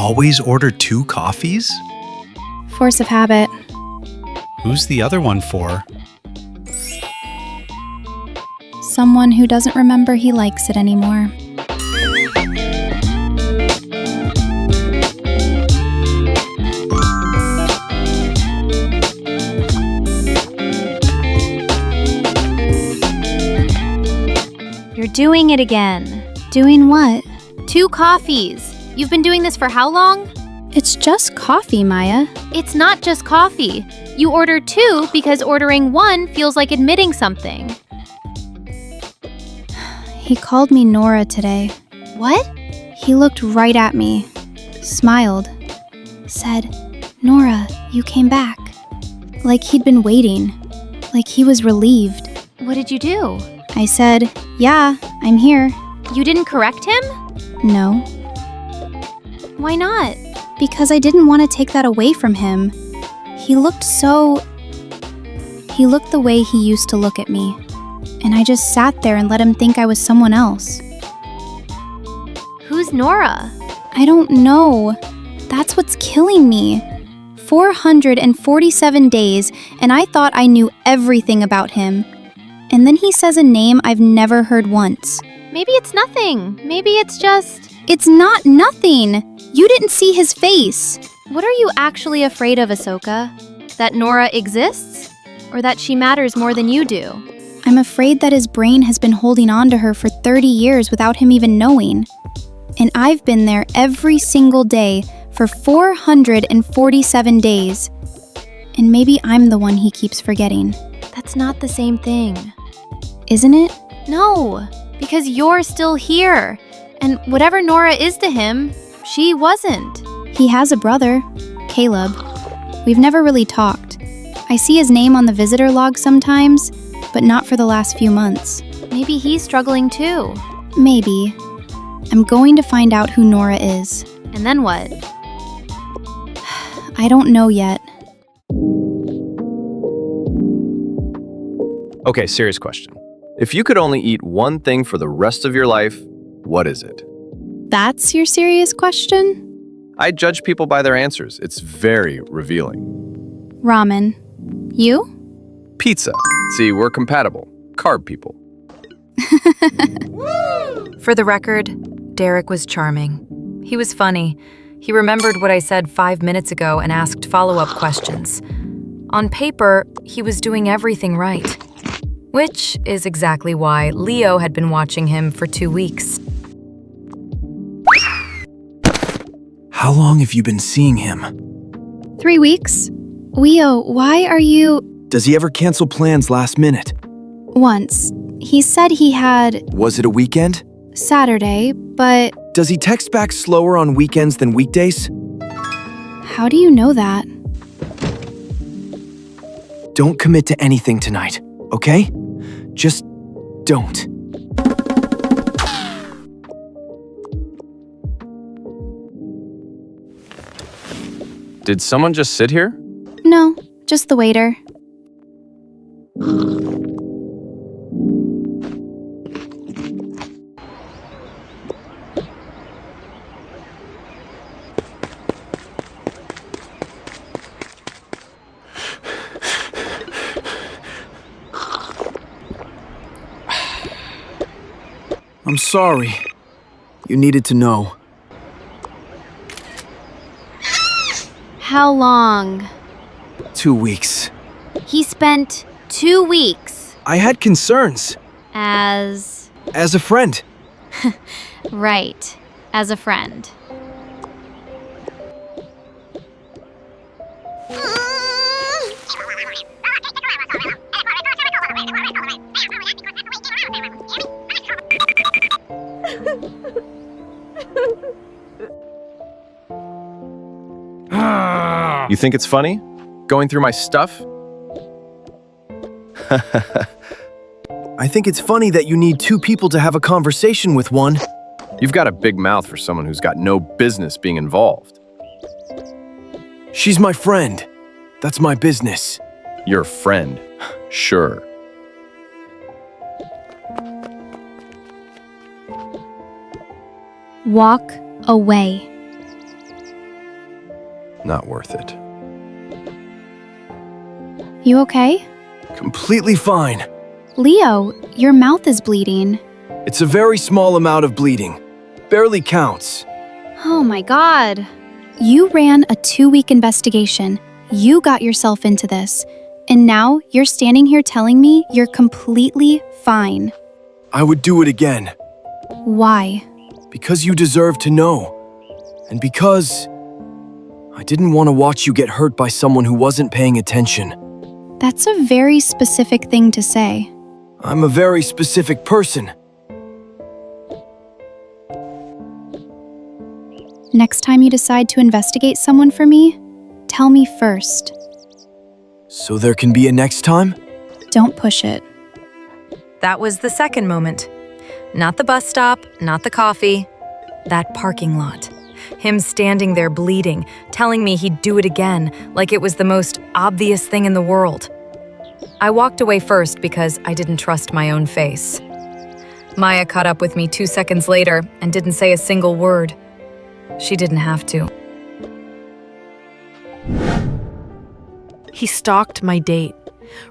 always order 2 coffees? Force of habit. Who's the other one for? Someone who doesn't remember he likes it anymore. You're doing it again. Doing what? 2 coffees. You've been doing this for how long? It's just coffee, Maya. It's not just coffee. You order 2 because ordering 1 feels like admitting something. He called me Nora today. What? He looked right at me, smiled, said, "Nora, you came back." Like he'd been waiting, like he was relieved. What did you do? I said, "Yeah, I'm here." You didn't correct him? No, Why not? because I didn't want to take that away from him. He looked the way he used to look at me. And I just sat there and let him think I was someone else. Who's Nora? I don't know. That's what's killing me. 447 days, and I thought I knew everything about him. And then he says a name I've never heard once. Maybe it's nothing. Maybe it's just... It's not nothing. You didn't see his face. What are you actually afraid of, Ahsoka? That Nora exists? Or that she matters more than you do? I'm afraid that his brain has been holding on to her for 30 years without him even knowing. And I've been there every single day for 447 days. And maybe I'm the one he keeps forgetting. That's not the same thing. Isn't it? No, because you're still here. And whatever Nora is to him, she wasn't. He has a brother, Caleb. We've never really talked. I see his name on the visitor log sometimes, but not for the last few months. Maybe he's struggling too. Maybe. I'm going to find out who Nora is. And then what? I don't know yet. Okay, serious question. If you could only eat one thing for the rest of your life, what is it? That's your serious question? I judge people by their answers. It's very revealing. Ramen. You? Pizza. See, we're compatible. Carb people. For the record, Derek was charming. He was funny. He remembered what I said 5 minutes ago and asked follow-up questions. On paper, he was doing everything right. Which is exactly why Leo had been watching him for 2 weeks. How long have you been seeing him? 3 weeks. Leo, why are you... Does he ever cancel plans last minute? Once. He said he had Was it a weekend? Saturday, but Does he text back slower on weekends than weekdays? how do you know that? Don't commit to anything tonight, okay? Just don't. Did someone just sit here? No, just the waiter. I'm sorry. You needed to know. How long? 2 weeks. He spent 2 weeks I had concerns. as... As a friend. Right, as a friend. You think it's funny? Going through my stuff? I think it's funny that you need 2 people to have a conversation with one. You've got a big mouth for someone who's got no business being involved. She's my friend. That's my business. Your friend. Sure. Walk away. Not worth it. You okay? Completely fine. Leo, your mouth is bleeding. It's a very small amount of bleeding. Barely counts. Oh my god. You ran a 2-week investigation. You got yourself into this. And now you're standing here telling me you're completely fine. I would do it again. Why? Because you deserve to know. And because I didn't want to watch you get hurt by someone who wasn't paying attention. That's a very specific thing to say. I'm a very specific person. Next time you decide to investigate someone for me, tell me first. So there can be a next time? Don't push it. That was the second moment. Not the bus stop, not the coffee. That parking lot. Him standing there bleeding, telling me he'd do it again, like it was the most obvious thing in the world. I walked away first because I didn't trust my own face. Maya caught up with me 2 seconds later and didn't say a single word. She didn't have to. He stalked my date,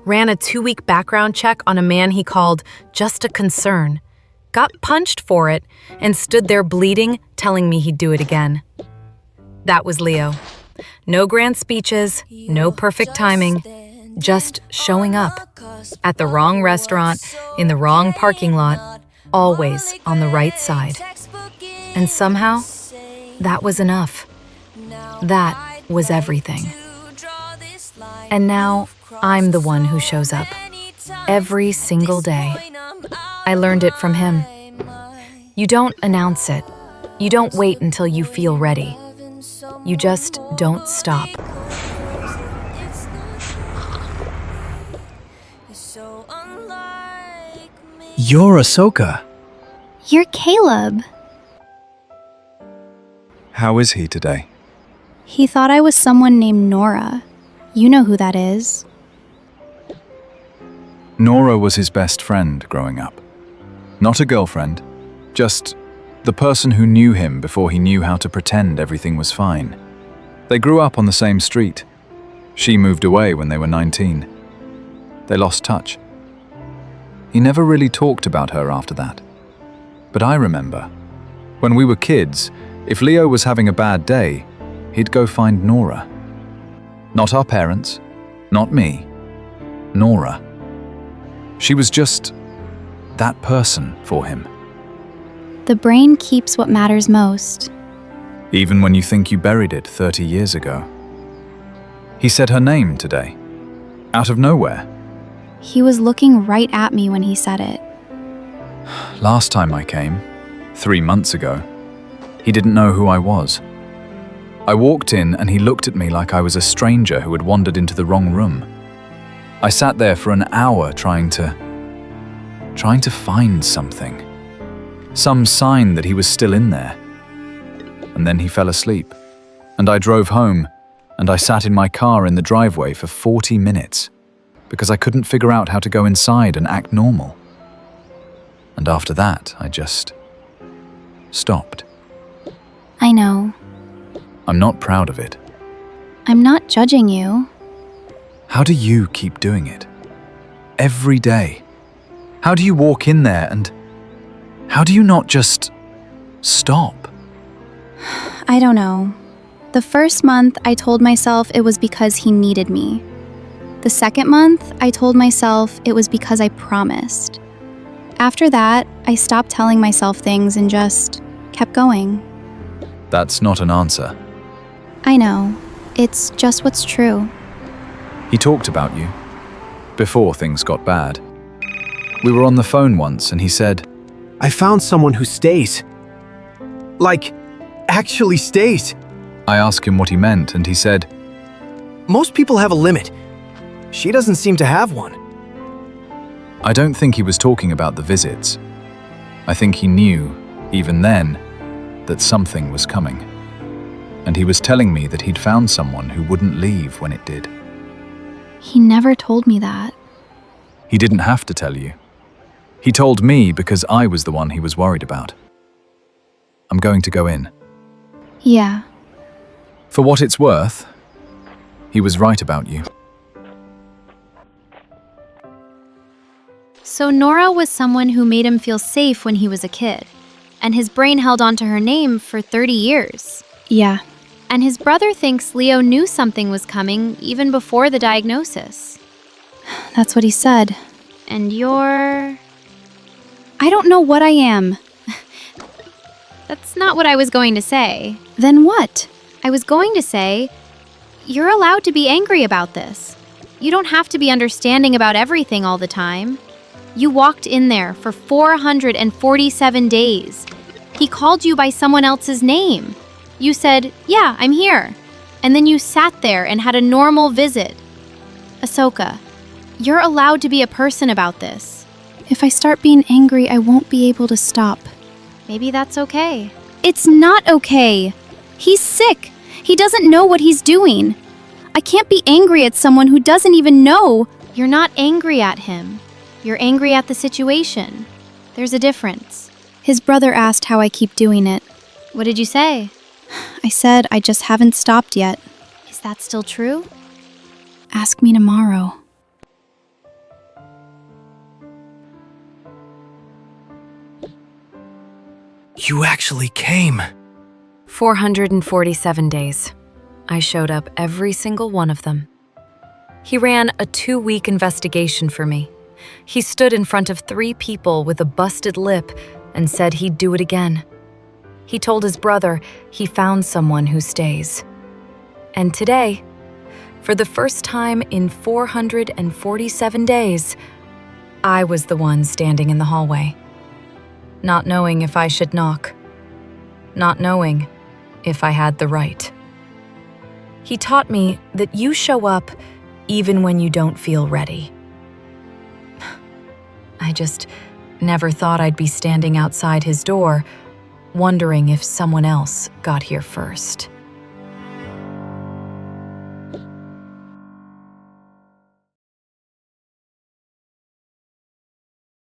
ran a 2-week background check on a man he called just a concern, got punched for it, and stood there bleeding, telling me he'd do it again. That was Leo. No grand speeches, no perfect timing, just showing up at the wrong restaurant, in the wrong parking lot, always on the right side. And somehow, that was enough. That was everything. And now, I'm the one who shows up. Every single day. I learned it from him. You don't announce it. You don't wait until you feel ready. You just don't stop. You're Ahsoka. You're Caleb. How is he today? He thought I was someone named Nora. You know who that is. Nora was his best friend growing up. Not a girlfriend, just the person who knew him before he knew how to pretend everything was fine. They grew up on the same street. She moved away when they were 19. They lost touch. He never really talked about her after that. But I remember, when we were kids, if Leo was having a bad day, he'd go find Nora. Not our parents, not me, Nora. She was just that person for him. The brain keeps what matters most. Even when you think you buried it 30 years ago. He said her name today, out of nowhere. He was looking right at me when he said it. Last time I came, 3 months ago, he didn't know who I was. I walked in and he looked at me like I was a stranger who had wandered into the wrong room. I sat there for an hour trying to find something. Some sign that he was still in there. And then he fell asleep. And I drove home, and I sat in my car in the driveway for 40 minutes because I couldn't figure out how to go inside and act normal. And after that, I just stopped. I know. I'm not proud of it. I'm not judging you. How do you keep doing it? Every day. How do you walk in there and how do you not just stop? I don't know. The first month, I told myself it was because he needed me. The second month, I told myself it was because I promised. After that, I stopped telling myself things and just kept going. That's not an answer. I know. It's just what's true. He talked about you before things got bad. We were on the phone once and he said, I found someone who stays. Like, actually stays. I asked him what he meant and he said, Most people have a limit. She doesn't seem to have one. I don't think he was talking about the visits. I think he knew, even then, that something was coming. And he was telling me that he'd found someone who wouldn't leave when it did. He never told me that. He didn't have to tell you. He told me because I was the one he was worried about. I'm going to go in. Yeah. For what it's worth, he was right about you. So Nora was someone who made him feel safe when he was a kid, and his brain held onto her name for 30 years. Yeah. And his brother thinks Leo knew something was coming even before the diagnosis. That's what he said. And you're... I don't know what I am. That's not what I was going to say. Then what? I was going to say, you're allowed to be angry about this. You don't have to be understanding about everything all the time. You walked in there for 447 days. He called you by someone else's name. You said, "Yeah, I'm here." And then you sat there and had a normal visit. Ahsoka, you're allowed to be a person about this. If I start being angry, I won't be able to stop. Maybe that's okay. It's not okay. He's sick. He doesn't know what he's doing. I can't be angry at someone who doesn't even know. You're not angry at him. You're angry at the situation. There's a difference. His brother asked how I keep doing it. What did you say? I said I just haven't stopped yet. Is that still true? Ask me tomorrow. You actually came. 447 days. I showed up every single one of them. He ran a 2-week investigation for me. He stood in front of 3 people with a busted lip and said he'd do it again. He told his brother he found someone who stays. And today, for the first time in 447 days, I was the one standing in the hallway, not knowing if I should knock, not knowing if I had the right. He taught me that you show up even when you don't feel ready. I just never thought I'd be standing outside his door, wondering if someone else got here first.